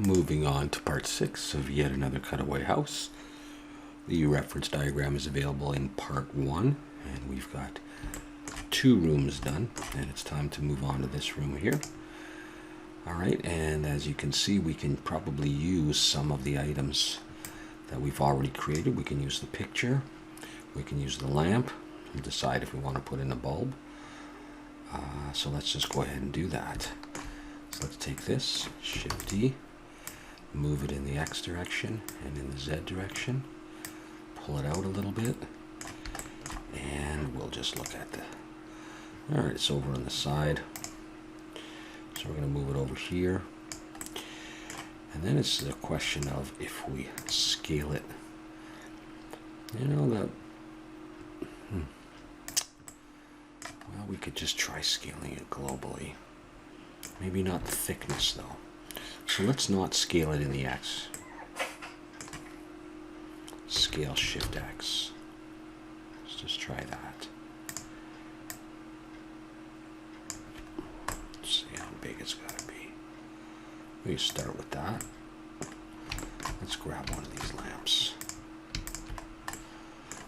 Moving on to part 6 of yet another cutaway house. The reference diagram is available in part 1, and we've got 2 rooms done, and it's time to move on to this room here. Alright, and as you can see, we can probably use some of the items that we've already created. We can use the picture, we can use the lamp, and decide if we want to put in a bulb. So let's just go ahead and do that. So let's take this, Shift D, move it in the X direction and in the Z direction, pull it out a little bit, and we'll just look at the, alright, it's over on the side, so we're going to move it over here, and then it's a question of if we scale it, you know, that, well, we could just try scaling it globally, maybe not the thickness though. So let's not scale it in the X. Scale Shift X. Let's just try that. Let's see how big it's got to be. We start with that. Let's grab one of these lamps.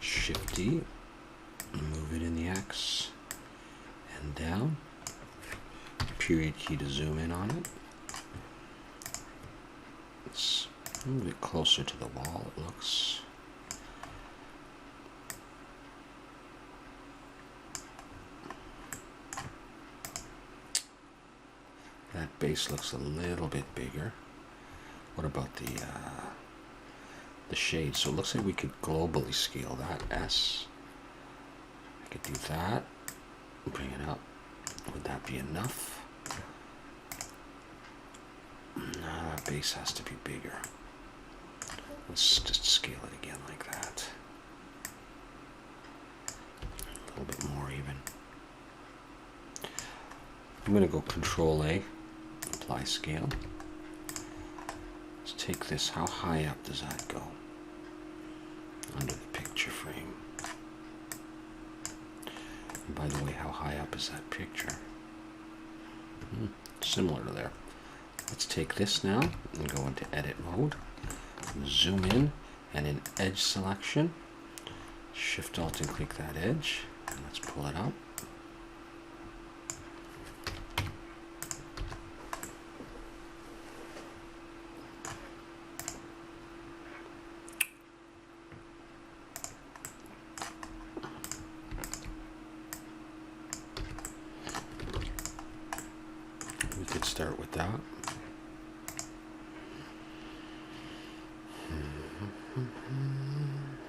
Shift D. Move it in the X. And down. Period key to zoom in on it. It's a little bit closer to the wall, it looks. That base looks a little bit bigger. What about the shade? So it looks like we could globally scale that. S. I could do that. Bring it up. Would that be enough? No, that base has to be bigger. Let's just scale it again like that. A little bit more even. I'm going to go Control A, apply scale. Let's take this. How high up does that go? Under the picture frame. And by the way, how high up is that picture? Similar to there. Let's take this now and go into edit mode, zoom in, and in edge selection, Shift Alt and click that edge, and let's pull it up. We could start with that.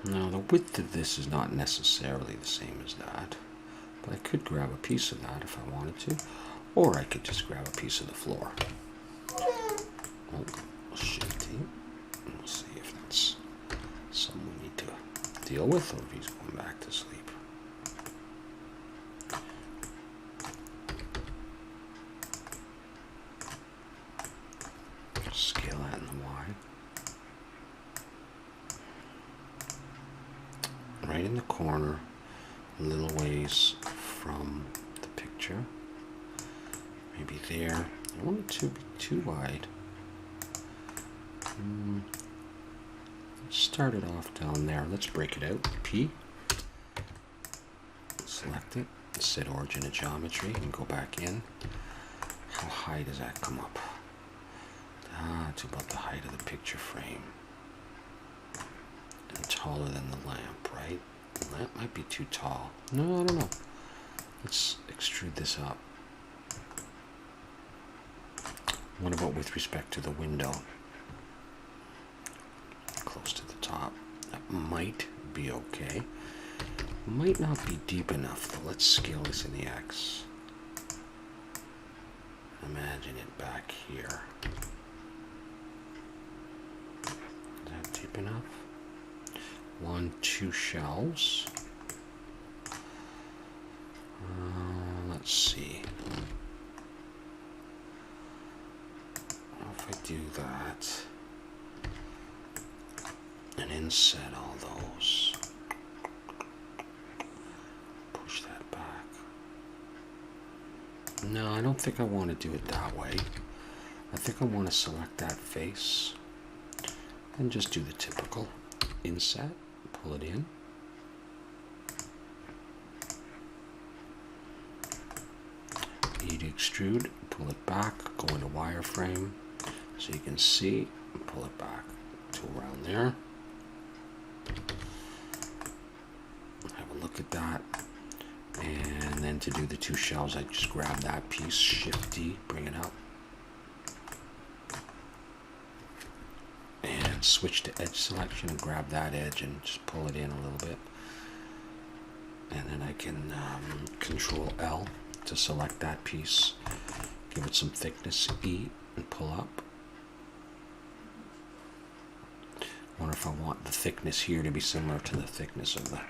Now the width of this is not necessarily the same as that, but I could grab a piece of that if I wanted to, or I could just grab a piece of the floor. Oh, Shift T. We'll see if that's something we need to deal with, or if he's going back to sleep. Scale that in the Y. Right in the corner, a little ways from the picture. Maybe there. I don't want it to be too wide. Let's start it off down there. Let's break it out. P. Select it. Set origin of geometry and go back in. How high does that come up? It's about the height of the picture frame. And taller than the lamp, right? The lamp might be too tall. No, I don't know. Let's extrude this up. What about with respect to the window? Close to the top. That might be okay. Might not be deep enough, though. Let's scale this in the X. Imagine it back here. Is that deep enough? 1, 2 shelves. Let's see. If I do that and inset all those, push that back. No, I don't think I want to do it that way. I think I want to select that face and just do the typical inset, pull it in. E to extrude, pull it back, go into wireframe so you can see, pull it back to around there. Have a look at that. And then to do the two shelves, I just grab that piece, Shift D, bring it up. And switch to edge selection and grab that edge and just pull it in a little bit. And then I can Control L to select that piece, give it some thickness, E, and pull up. I wonder if I want the thickness here to be similar to the thickness of the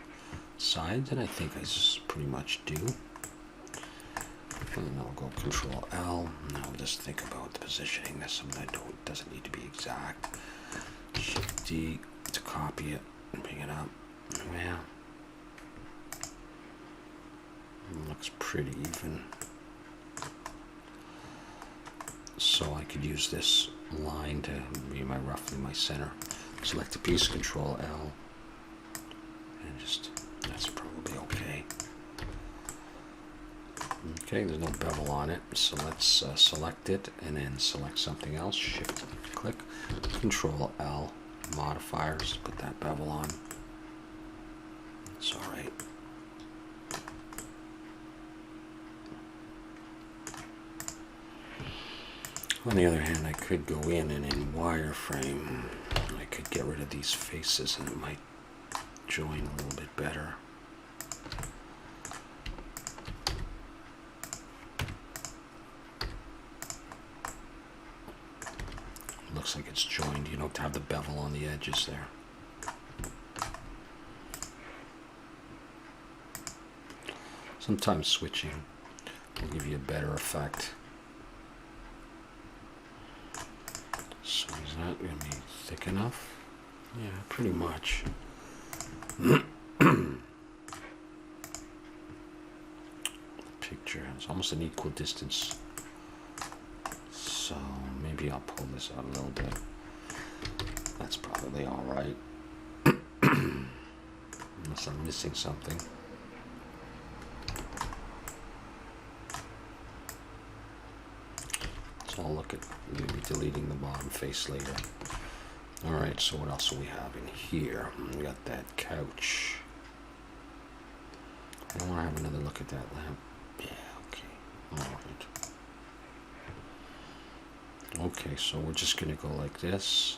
sides, and I think I pretty much do. And then I'll go Control L. Now I'll just think about the positioning. This something it doesn't need to be exact. Shift D to copy it and bring it up. Yeah. It looks pretty even. So I could use this line to be roughly my center. Select a piece, Control L, and just, that's probably okay. Okay, there's no bevel on it, so let's select it and then select something else. Shift click, Control L, modifiers, put that bevel on. It's all right. On the other hand, I could go in and in wireframe, I could get rid of these faces and it might join a little bit better. Looks like it's joined, you don't have the bevel on the edges there. Sometimes switching will give you a better effect. So is that going to be thick enough? Yeah, pretty much. Picture has almost an equal distance. So maybe I'll pull this out a little bit. That's probably all right. Unless I'm missing something. So I'll look at maybe deleting the bottom face later. Alright, so what else do we have in here? We got that couch. I want to have another look at that lamp. Yeah, okay. Alright. Okay, so we're just going to go like this.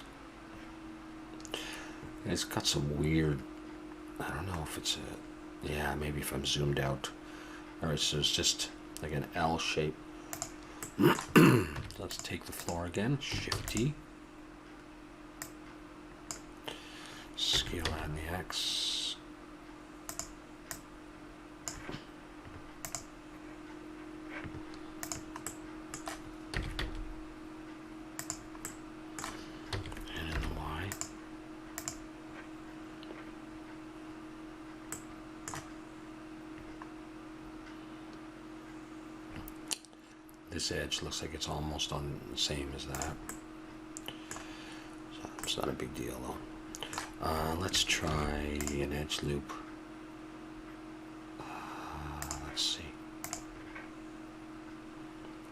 And it's got some weird, I don't know if it's a, yeah, maybe if I'm zoomed out. Alright, so it's just like an L shape. Let's take the floor again, Shift T. Scale out in the X. And in the Y. This edge looks like it's almost on the same as that. So it's not a big deal though. Let's try an edge loop. Let's see.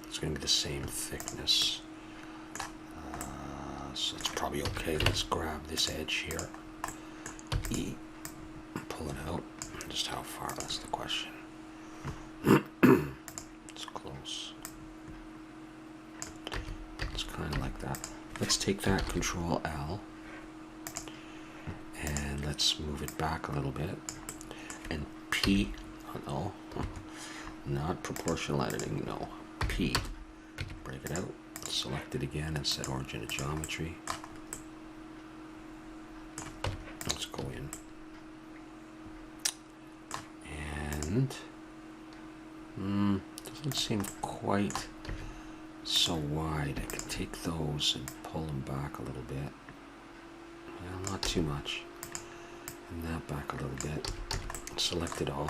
It's going to be the same thickness. So it's probably okay. Let's grab this edge here. E. Pull it out. Just how far, that's the question. It's close. It's kind of like that. Let's take that, Control L. And let's move it back a little bit. And P, oh no, not proportional editing, no. P, break it out, select it again and set origin to geometry. Let's go in. And doesn't seem quite so wide. I can take those and pull them back a little bit. Well, not too much. And that back a little bit. Select it all.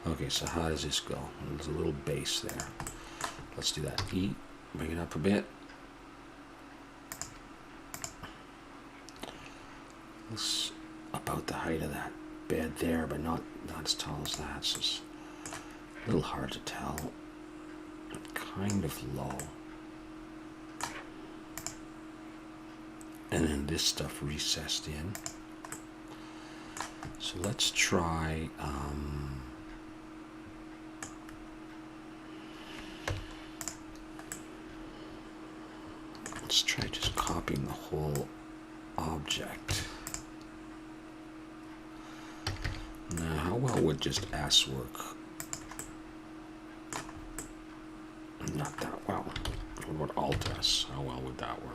Okay, so how does this go? There's a little base there. Let's do that. E, bring it up a bit. It's about the height of that bed there, but not as tall as that. So it's a little hard to tell. Kind of low. And then this stuff recessed in. So let's try just copying the whole object. Now, how well would just S work? Not that well. What about Alt S? How well would that work?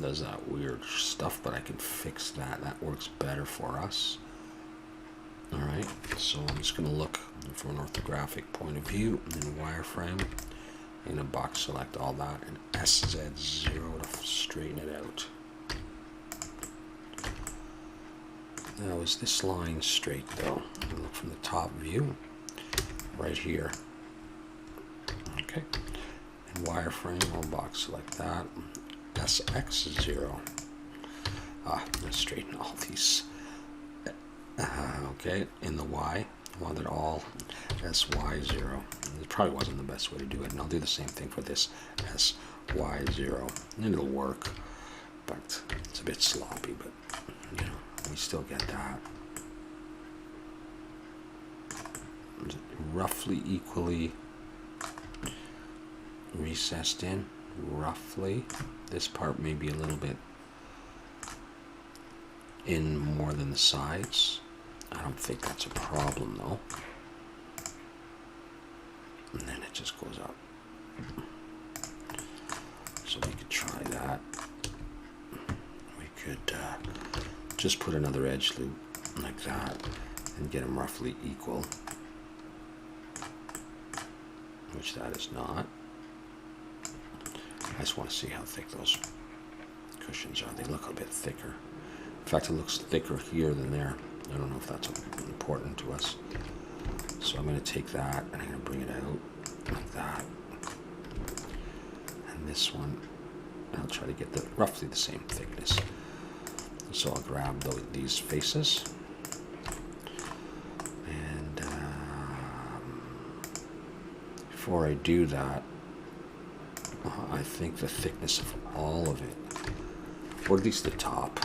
Does that weird stuff, but I can fix that. That works better for us. Alright, so I'm just going to look from an orthographic point of view in wireframe. I'm going to box select all that and SZ0 to straighten it out. Now, is this line straight though? Look from the top view, right here. Okay, and wireframe, I'll box select that. SX0. Let's straighten all these. Okay, in the Y, I want it all SY0. It probably wasn't the best way to do it, and I'll do the same thing for this SY0, and it'll work, but it's a bit sloppy, but you know, we still get that. Roughly equally recessed in, roughly. This part may be a little bit in more than the sides. I don't think that's a problem though. And then it just goes up. So we could try that. We could just put another edge loop like that and get them roughly equal, which that is not. I just want to see how thick those cushions are. They look a bit thicker. In fact, it looks thicker here than there. I don't know if that's important to us. So I'm going to take that and I'm going to bring it out like that. And this one, I'll try to get roughly the same thickness. So I'll grab these faces. And before I do that, I think the thickness of all of it, or at least the top,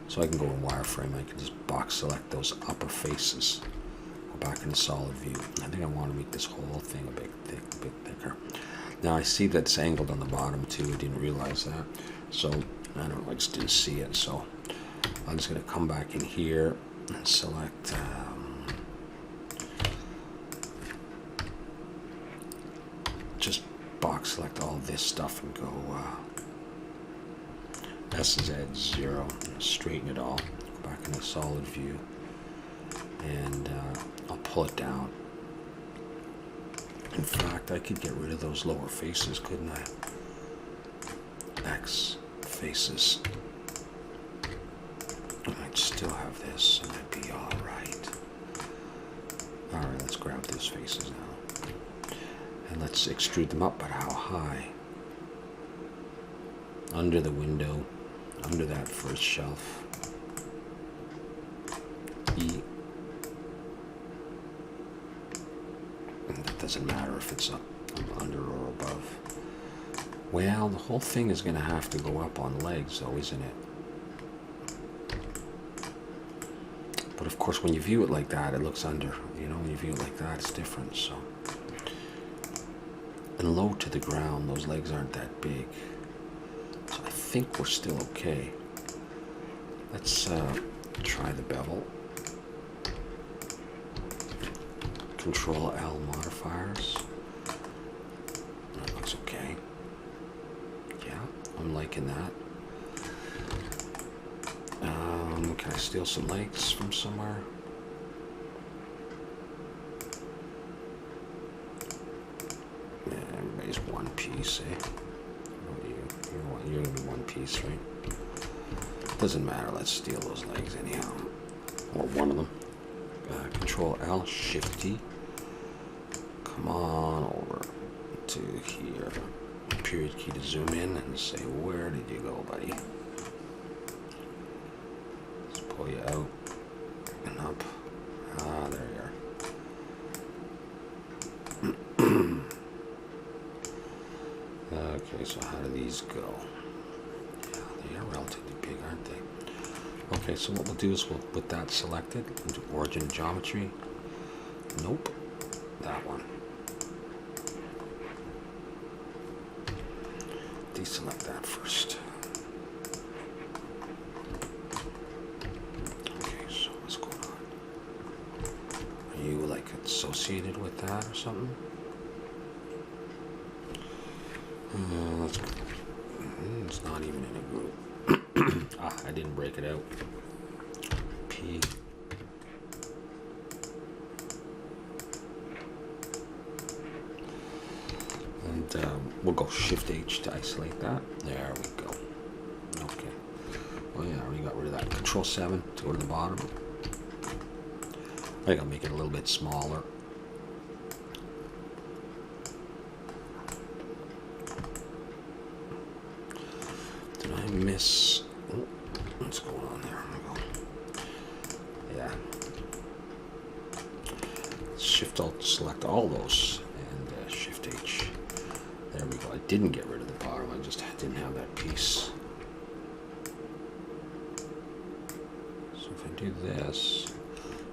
so I can go in wireframe, I can just box select those upper faces, go back into solid view. I think I want to make this whole thing a bit thicker. Now I see that it's angled on the bottom too, I didn't realize that, so I don't know, I just didn't see it, so I'm just going to come back in here and select just box select all this stuff and go SZ0, straighten it all, go back into solid view, and I'll pull it down. In fact, I could get rid of those lower faces, couldn't I? X faces. I'd still have this, and I'd be all right. All right, let's grab those faces now. And let's extrude them up, but how high? Under the window, under that first shelf. E. And that doesn't matter if it's up, under, or above. Well, the whole thing is going to have to go up on legs, though, isn't it? But of course, when you view it like that, it looks under. You know, when you view it like that, it's different, so. And low to the ground, those legs aren't that big. So I think we're still okay. Let's try the bevel. Control L modifiers. That looks okay. Yeah, I'm liking that. Can I steal some legs from somewhere? Yeah, everybody's one piece, eh? What are you? You're gonna be one piece, right? Doesn't matter, let's steal those legs anyhow. Or one of them. Control L, Shift T. Come on over to here. Period key to zoom in and say, where did you go, buddy? pull you out and up. Ah, there you are. Okay, so how do these go? Yeah, they are relatively big, aren't they? Okay, so what we'll do is we'll put that selected into origin geometry. Nope, that one. Deselect that first. Okay, so what's going on? Are you like associated with that or something? Let's. It's not even in a group. Ah, I didn't break it out. P. And we'll go Shift H to isolate that. There we go. Okay. Well, yeah, I already got rid of that. Control 7 to go to the bottom. I think I'll make it a little bit smaller. Did I miss? Oh, what's going on there? Yeah. Shift Alt, select all those, and Shift H. There we go. I didn't get rid of the bottom. I just didn't have that piece. So if I do this,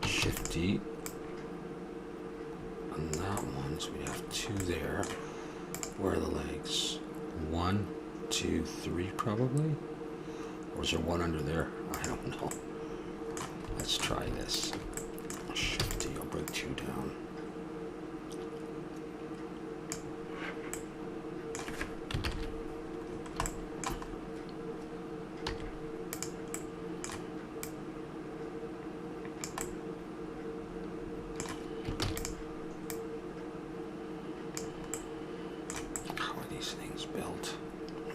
Shift D, on that one, so we have 2 there. Where are the legs? 1, 2, 3 probably? Or is there 1 under there? I don't know. Let's try this. Shift D, I'll bring 2 down. How are these things built?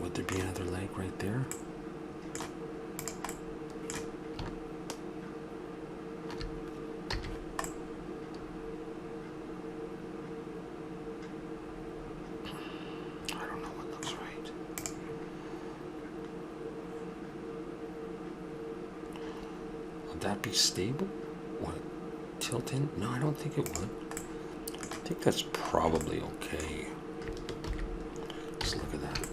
Would there be another leg right there? Would that be stable? Would it tilt in? No, I don't think it would. I think that's probably okay. Let's look at that.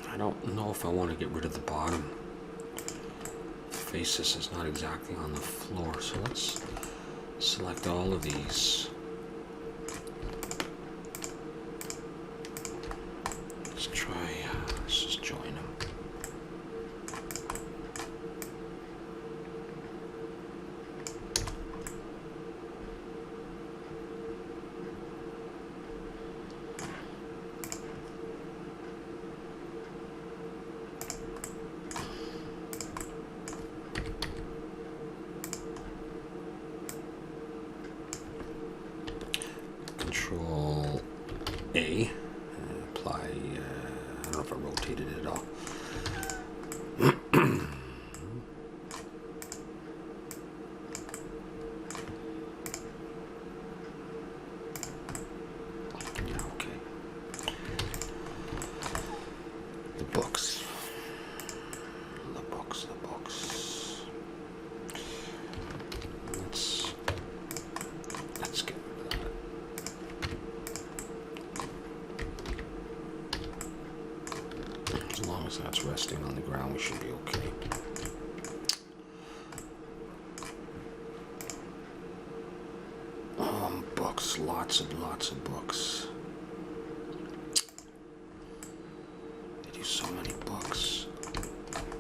I don't know if I want to get rid of the bottom. The faces is not exactly on the floor, so let's select all of these. Let's just join them. Control A. Apply. I don't know if I rotated it at all. Yeah, okay. The books. The books. Let's get rid of that. As long as that's resting on the ground, we should be okay. Books, lots of books. They do so many books.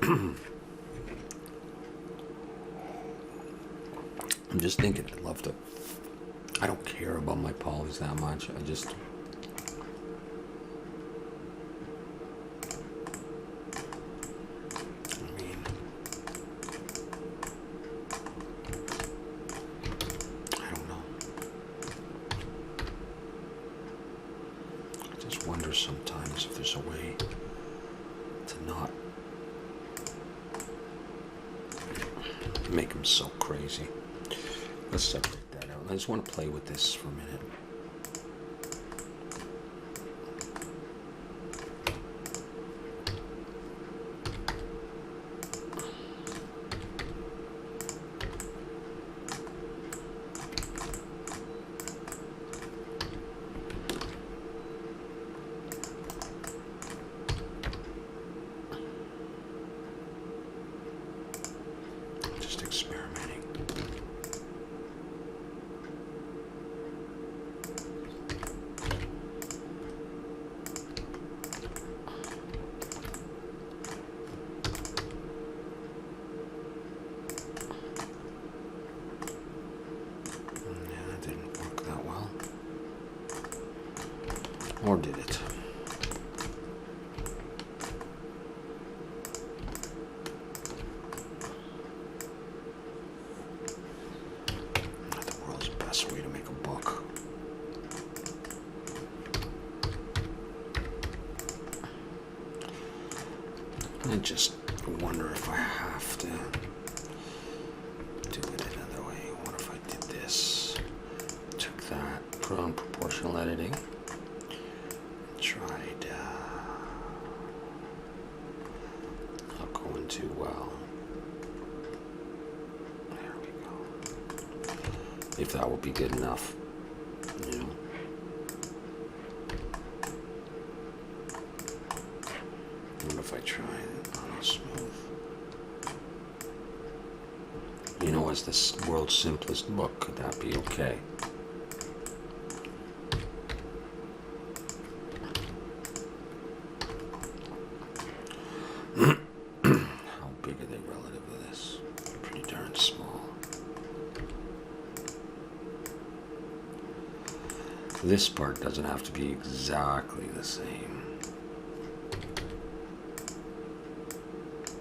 I'm just thinking, I'd love to. I don't care about my polys that much. I wonder sometimes if there's a way to not make them so crazy. Let's separate that out. I just want to play with this for a minute. I just wonder if I have to do it another way. What if I did this? Took that, put on proportional editing, tried not going too well. There we go. If that would be good enough, you know. What if I try it on a smooth? You know, as the world's simplest book, could that be okay? How big are they relative to this? Pretty darn small. This part doesn't have to be exactly the same.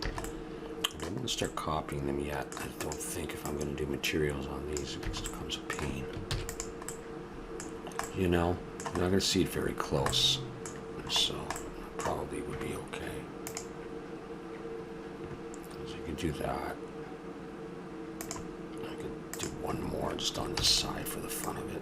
I don't want to start copying them yet. I don't think if I'm going to do materials on these, it becomes a pain. You know, you're not going to see it very close, so it probably would be okay. So you can do that. I could do one more just on this side for the fun of it.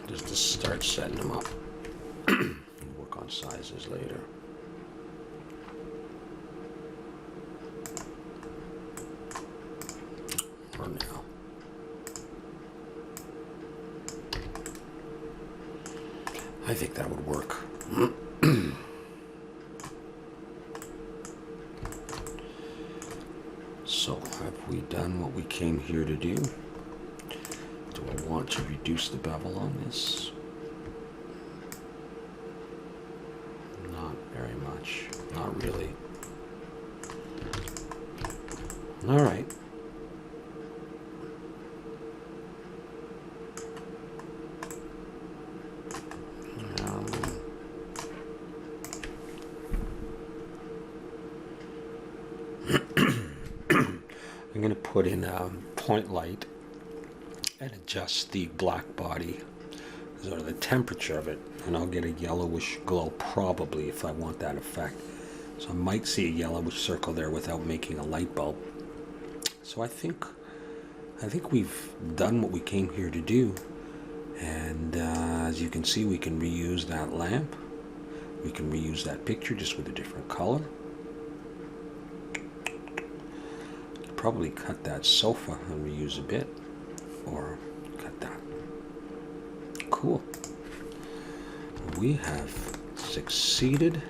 Just to start setting them up. Work on sizes later. For now. I think that would work. So, have we done what we came here to do? Do I want to reduce the bevel on this? Not very much. Not really. All right. I'm going to put in a point light and adjust the black body, sort of the temperature of it, and I'll get a yellowish glow probably if I want that effect. So I might see a yellowish circle there without making a light bulb. So I think we've done what we came here to do, and as you can see, we can reuse that lamp. We can reuse that picture just with a different color. Probably cut that sofa and reuse a bit, or cut that. Cool. We have succeeded,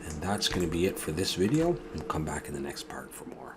and that's going to be it for this video. We'll come back in the next part for more.